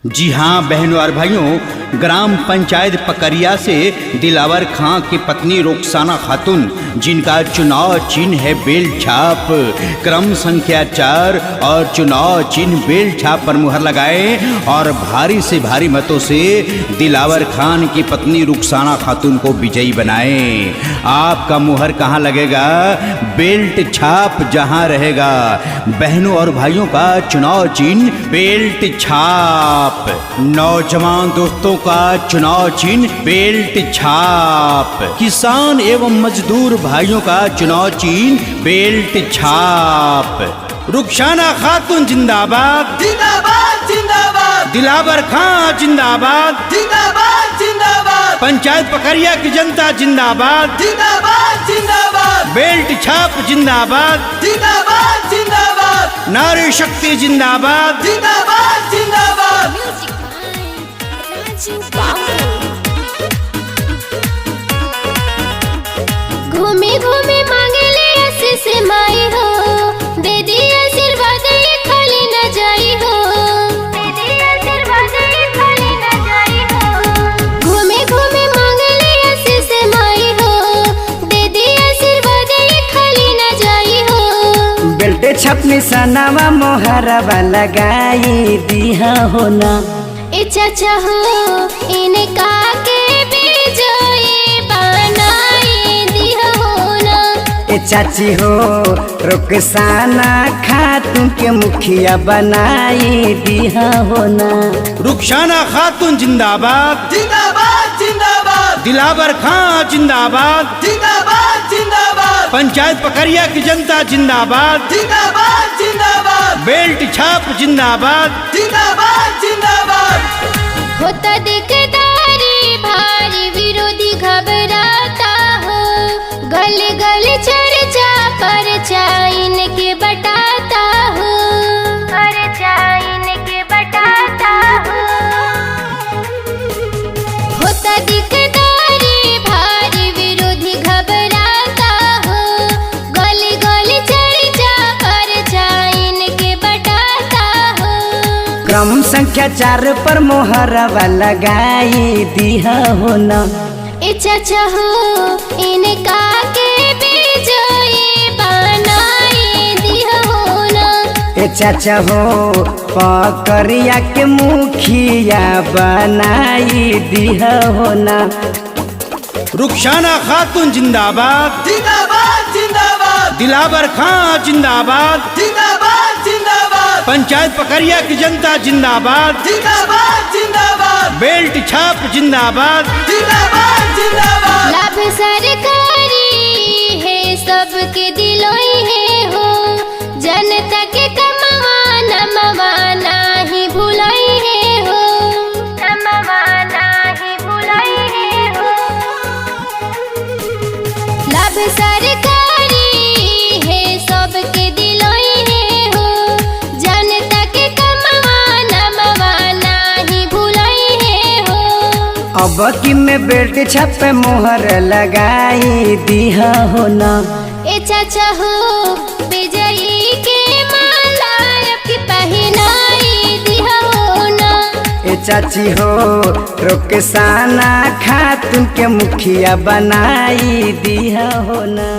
जी हाँ बहनों और भाइयों, ग्राम पंचायत पकरिया से दिलावर खां की पत्नी रुखसाना खातून, जिनका चुनाव चिन्ह है बेल छाप, क्रम संख्या 4 और चुनाव चिन्ह बेल छाप पर मुहर लगाए और भारी से भारी मतों से दिलावर खान की पत्नी रुखसाना खातून को विजयी बनाए। आपका मुहर कहाँ लगेगा? बेल्ट छाप जहाँ रहेगा। बहनों और भाइयों का चुनाव चिन्ह बेल्ट छाप। नौजवान दोस्तों का चुनाव चिन्ह बेल्ट छाप। किसान एवं मजदूर भाइयों का चुनाव चिन्ह बेल्ट छाप। रुखसाना खातून जिंदाबाद जिंदाबाद जिंदाबाद, दिलावर खां जिंदाबाद जिंदाबाद जिंदाबाद, पंचायत पकरिया की जनता जिंदाबाद जिंदाबाद जिंदाबाद, बेल्ट छाप जिंदाबाद जिंदाबाद जिंदाबाद, नारी शक्ति जिंदाबाद जिंदाबाद जिंदाबाद। घूमे घूमे मांगे ले आशीष माई हो, दे दी आशीर्वाद ये खाली न जाई हो, दे दी आशीर्वाद ये खाली न जाई हो। घूमे घूमे मांगे ले आशीष माई हो, दे दी आशीर्वाद ये खाली न जाई हो। बेल्ट छाप निशानावा मोहरवा लगाई दिया हो ना। ए चाचा हो इनका के विजयी बनाई दिया हो ना। ए चाची हो रुखसाना खातून के मुखिया बनाई दिया हो ना। रुखसाना खातून जिंदाबाद जिंदाबाद जिंदाबाद, दिलावर खां जिंदाबाद जिंदाबाद जिंदाबाद, पंचायत पकरिया की जनता जिंदाबाद जिंदाबाद जिंदाबाद, बेल्ट छाप जिंदाबाद जिंदाबाद जिंदाबाद। होता दिकदारी भारी विरोधी घबराता हो, गल गल चर्चा परचा इनके बटाता हो, परचा इनके बटाता हो। होता दिकदारी भारी विरोधी घबराता हो, गल गल चर्चा परचा इनके बटाता हो। क्रम संख्या 4 पर मोहरवा लगाई दिया हो ना। ए चाचा हो इनका के विजयी बनाई दिया हो ना। ए चाचा हो पकरिया के मुखिया बनाई दिया हो ना। रुखसाना खातून जिंदाबाद जिंदाबाद जिंदाबाद, दिलावर खां जिंदाबाद जिंदाबाद जिंदाबाद, पंचायत पकरिया की जनता जिंदाबाद जिंदाबाद जिंदाबाद, बेल्ट छाप जिंदाबाद जिंदाबाद जिंदाबाद। लाभ सरकारी है सबके दिलों है हो, जनता के कमावा नमवा नाही भुलाई है हो, नमवा नाही भुलाई है हो। लाभ सरकारी है सबके दिलों है हो, जनता के कमावा नमवा नाही भुलाई है हो। अब की में बेल्ट छाप पे मोहर लगाई दिया हो ना। ए चाचा हो विजयी के माला आपकी पहनाई दिया हो ना। ए चाची हो रुखसाना खातून के मुखिया बनाई दिया हो ना।